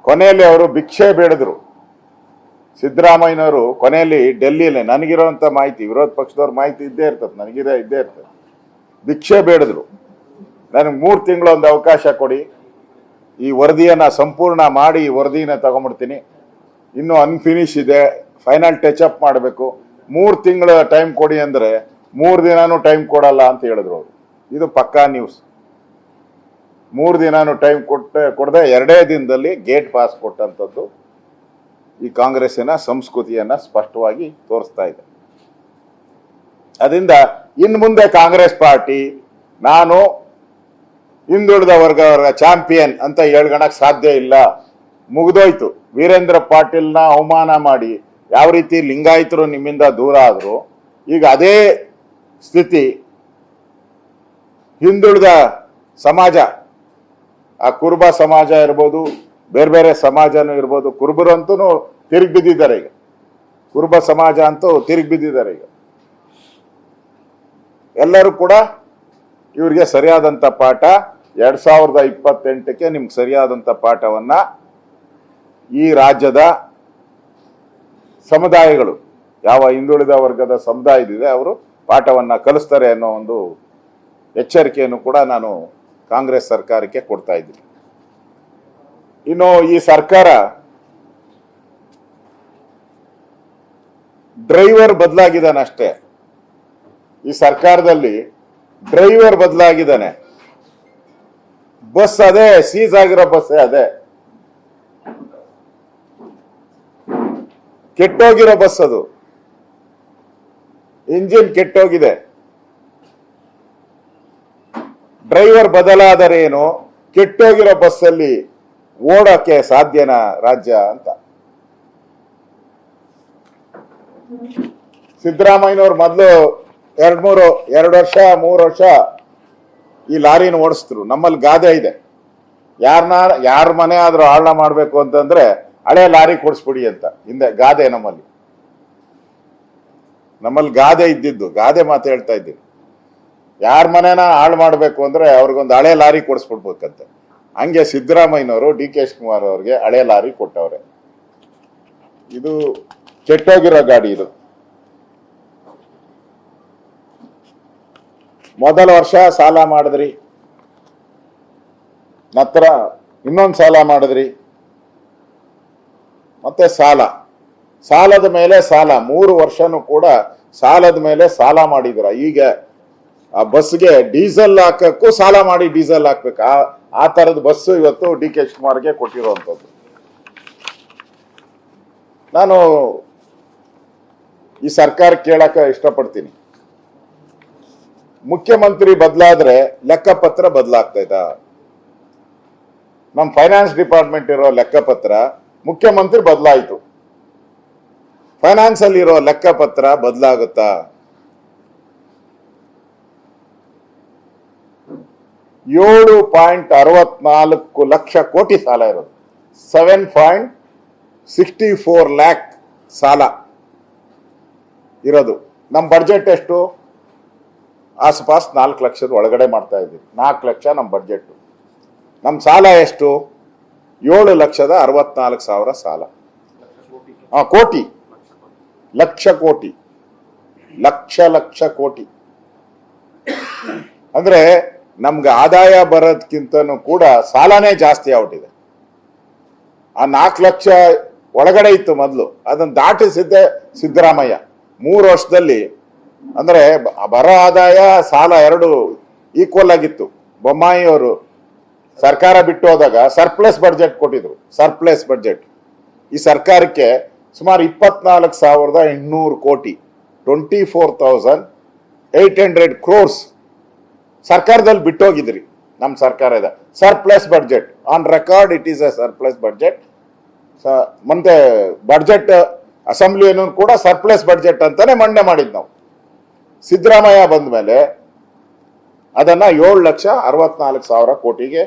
ಕೊನೆಯಲ್ಲಿ ಅವರು ಭಿಕ್ಷೆ ಬೇಡಿದ್ರು. ಸಿದ್ದರಾಮಯ್ಯನವರು ಕೊನೆಯಲ್ಲಿ ಡೆಲ್ಲಿಯಲ್ಲಿ, ನನಗಿರೋಂಥ ಮಾಹಿತಿ, ವಿರೋಧ ಪಕ್ಷದವ್ರ ಮಾಹಿತಿ ಇದ್ದೇ ಇರ್ತದೆ, ನನಗಿದೇ ಇದ್ದೇ ಇರ್ತದೆ, ಭಿಕ್ಷೆ ಬೇಡಿದ್ರು. ನನಗೆ 3 ತಿಂಗಳು ಒಂದು ಅವಕಾಶ ಕೊಡಿ, ಈ ವರದಿಯನ್ನು ಸಂಪೂರ್ಣ ಮಾಡಿ ಈ ವರದಿನ ತಗೊಂಡ್ಬಿಡ್ತೀನಿ, ಇನ್ನೂ ಅನ್ಫಿನಿಶ್ ಇದೆ, ಫೈನಲ್ ಟಚ್ ಅಪ್ ಮಾಡಬೇಕು, 3 ತಿಂಗಳ ಟೈಮ್ ಕೊಡಿ ಅಂದರೆ 3 ದಿನಾನೂ ಟೈಮ್ ಕೊಡಲ್ಲ ಅಂತ ಹೇಳಿದ್ರು ಅವರು. ಇದು ಪಕ್ಕಾ ನ್ಯೂಸ್. 3 ದಿನಾನೂ ಟೈಮ್ ಕೊಡದೆ 2 ದಿನದಲ್ಲಿ ಗೇಟ್ ಪಾಸ್ ಕೊಟ್ಟಂಥದ್ದು ಈ ಕಾಂಗ್ರೆಸ್ಸಿನ ಸಂಸ್ಕೃತಿಯನ್ನ ಸ್ಪಷ್ಟವಾಗಿ ತೋರಿಸ್ತಾ ಇದೆ. ಅದರಿಂದ ಇನ್ನು ಮುಂದೆ ಕಾಂಗ್ರೆಸ್ ಪಾರ್ಟಿ ನಾನು ಹಿಂದುಳಿದ ವರ್ಗವರ ಚಾಂಪಿಯನ್ ಅಂತ ಹೇಳ್ಕೊಳಕ್ ಸಾಧ್ಯ ಇಲ್ಲ, ಮುಗಿದೋಯ್ತು. ವೀರೇಂದ್ರ ಪಾಟೀಲ್ನ ಅವಮಾನ ಮಾಡಿ ಯಾವ ರೀತಿ ಲಿಂಗಾಯತರು ನಿಮ್ಮಿಂದ ದೂರ ಆದ್ರು, ಈಗ ಅದೇ ಸ್ಥಿತಿ ಹಿಂದುಳಿದ ಸಮಾಜ, ಆ ಕುರುಬ ಸಮಾಜ ಇರ್ಬೋದು, ಬೇರೆ ಬೇರೆ ಸಮಾಜನೂ ಇರ್ಬೋದು, ಕುರುಬರಂತೂ ತಿರುಗಿ ಬಿದ್ದಿದ್ದಾರೆ ಈಗ, ಕುರುಬ ಸಮಾಜ ಅಂತೂ ತಿರುಗಿ ಬಿದ್ದಿದ್ದಾರೆ ಈಗ. ಎಲ್ಲರೂ ಕೂಡ ಇವ್ರಿಗೆ ಸರಿಯಾದಂಥ ಪಾಠ 2028ಕ್ಕೆ ನಿಮ್ಗೆ ಸರಿಯಾದಂಥ ಪಾಠವನ್ನ ಈ ರಾಜ್ಯದ ಸಮುದಾಯಗಳು, ಯಾವ ಹಿಂದುಳಿದ ವರ್ಗದ ಸಮುದಾಯದಿದೆ ಅವರು ಪಾಠವನ್ನ ಕಲಿಸ್ತಾರೆ ಅನ್ನೋ ಒಂದು ಎಚ್ಚರಿಕೆಯನ್ನು ಕೂಡ ನಾನು ಕಾಂಗ್ರೆಸ್ ಸರ್ಕಾರಕ್ಕೆ ಕೊಡ್ತಾ ಇದ್ದೀನಿ. ಇನ್ನು ಈ ಸರ್ಕಾರ ಡ್ರೈವರ್ ಬದಲಾಗಿದ್ದಾನೆ ಅಷ್ಟೇ. ಈ ಸರ್ಕಾರದಲ್ಲಿ ಡ್ರೈವರ್ ಬದಲಾಗಿದ್ದಾನೆ, ಬಸ್ ಅದೇ, ಸೀಸ್ ಆಗಿರೋ ಬಸ್ ಅದೇ, ಕೆಟ್ಟೋಗಿರೋ ಬಸ್ ಅದು, ಇಂಜಿನ್ ಕೆಟ್ಟೋಗಿದೆ. ಡ್ರೈವರ್ ಬದಲಾದರೆ ಏನು, ಕೆಟ್ಟೋಗಿರೋ ಬಸ್ಸಲ್ಲಿ ಓಡೋಕೆ ಸಾಧ್ಯನಾ ರಾಜ್ಯ ಅಂತ. ಸಿದ್ದರಾಮಯ್ಯನವ್ರು ಮೊದಲು 2 ವರ್ಷ 3 ವರ್ಷ ಈ ಲಾರಿನ ಓಡಿಸಿದ್ರು. ನಮ್ಮಲ್ಲಿ ಗಾದೆ ಇದೆ, ಯಾರ ಮನೆ ಆದ್ರೂ ಹಾಳನ ಮಾಡ್ಬೇಕು ಅಂತಂದ್ರೆ ಹಳೆ ಲಾರಿ ಕೊಡಿಸ್ಬಿಡಿ ಅಂತ ಹಿಂದೆ ಗಾದೆ. ನಮ್ಮಲ್ಲಿ ಗಾದೆ ಇದ್ದಿದ್ದು, ಗಾದೆ ಮಾತು ಹೇಳ್ತಾ ಇದ್ದೀನಿ. ಯಾರ ಮನೆನ ಹಾಳು ಮಾಡಬೇಕು ಅಂದ್ರೆ ಅವ್ರಿಗೊಂದು ಹಳೆ ಲಾರಿ ಕೊಡಿಸ್ಬಿಡ್ಬೇಕಂತೆ. ಹಂಗೆ ಸಿದ್ದರಾಮಯ್ಯನವರು ಡಿ ಕೆ ಶಿವಕುಮಾರ್ ಅವ್ರಿಗೆ ಹಳೆ ಲಾರಿ ಕೊಟ್ಟವ್ರೆ. ಇದು ಕೆಟ್ಟೋಗಿರೋ ಗಾಡಿ. ಇದು ಮೊದಲ ವರ್ಷ ಸಾಲ ಮಾಡಿದ್ರಿ, ನಂತರ ಇನ್ನೊಂದು ಸಾಲ ಮಾಡಿದ್ರಿ, ಮತ್ತೆ ಸಾಲದ ಮೇಲೆ ಸಾಲ, 3 ವರ್ಷನೂ ಕೂಡ ಸಾಲದ ಮೇಲೆ ಸಾಲ ಮಾಡಿದ್ರ. ಈಗ ಆ ಬಸ್ಗೆ ಡೀಸೆಲ್ ಹಾಕಕ್ಕೂ ಸಾಲ ಮಾಡಿ ಡೀಸೆಲ್ ಹಾಕ್ಬೇಕು. ಆ ತರದ ಬಸ್ಸು ಇವತ್ತು ಡಿ ಕೆ ಶಿವಕುಮಾರ್ಗೆ ಕೊಟ್ಟಿರುವಂಥದ್ದು. ನಾನು ಈ ಸರ್ಕಾರ ಕೇಳಕ ಇಷ್ಟಪಡ್ತೀನಿ, ಮುಖ್ಯಮಂತ್ರಿ ಬದಲಾದ್ರೆ ಲೆಕ್ಕಪತ್ರ ಬದಲಾಗ್ತೈತಾ? ನಮ್ಮ ಫೈನಾನ್ಸ್ ಡಿಪಾರ್ಟ್ಮೆಂಟ್ ಇರೋ ಲೆಕ್ಕಪತ್ರ ಮುಖ್ಯಮಂತ್ರಿ ಬದಲಾಯಿತು, ಫೈನಾನ್ಸ್ ಅಲ್ಲಿ ಇರೋ ಲೆಕ್ಕಪತ್ರ ಬದಲಾಗುತ್ತಾ? 7.64 ಲಕ್ಷ ಕೋಟಿ ಸಾಲ ಇರೋದು, 7.64 lakh ಸಾಲ ಇರೋದು. ನಮ್ಮ ಬಡ್ಜೆಟ್ ಎಷ್ಟು? ಆಸುಪಾಸ್ 4 ಲಕ್ಷದ ಒಳಗಡೆ ಮಾಡ್ತಾ ಇದ್ದೀವಿ. 4 ಲಕ್ಷ ನಮ್ಮ ಬಡ್ಜೆಟ್. ನಮ್ಮ ಸಾಲ ಎಷ್ಟು? 7,64,000 ಸಾಲ. ಕೋಟಿ, ಲಕ್ಷ ಕೋಟಿ, ಲಕ್ಷ ಕೋಟಿ. ಅಂದ್ರೆ ನಮ್ಗೆ ಆದಾಯ ಬರೋದಕ್ಕಿಂತನೂ ಕೂಡ ಸಾಲನೇ ಜಾಸ್ತಿ ಆಗ್ಬಿಟ್ಟಿದೆ. ಆ 4 ಲಕ್ಷ ಒಳಗಡೆ ಇತ್ತು ಮೊದಲು, ಅದನ್ನು ದಾಟಿಸಿದ್ದೆ ಸಿದ್ದರಾಮಯ್ಯ 3 ವರ್ಷದಲ್ಲಿ. ಅಂದ್ರೆ ಬರೋ ಆದಾಯ ಸಾಲ 2 ಈಕ್ವಲ್ ಆಗಿತ್ತು. ಬೊಮ್ಮಾಯಿ ಅವರು ಸರ್ಕಾರ ಬಿಟ್ಟು ಹೋದಾಗ ಸರ್ಪ್ಲಸ್ ಬಡ್ಜೆಟ್ ಕೊಟ್ಟಿದ್ರು, ಸರ್ಪ್ಲಸ್ ಬಡ್ಜೆಟ್. ಈ ಸರ್ಕಾರಕ್ಕೆ ಸುಮಾರು 24,800 ಕೋಟಿ, 24,800 crores ಸರ್ಕಾರದಲ್ಲಿ ಬಿಟ್ಟೋಗಿದ್ರಿ. ನಮ್ಮ ಸರ್ಕಾರದ surplus budget on record, it is A surplus budget. ಮತ್ತೆ ಬಡ್ಜೆಟ್ ಅಸೆಂಬ್ಲಿಯನ್ನು ಕೂಡ ಸರ್ಪ್ಲಸ್ ಬಡ್ಜೆಟ್ ಅಂತಾನೆ ಮಂಡನೆ ಮಾಡಿದ್ ನಾವು. ಸಿದ್ದರಾಮಯ್ಯ ಬಂದ ಮೇಲೆ ಅದನ್ನ 7,64,000 ಕೋಟಿಗೆ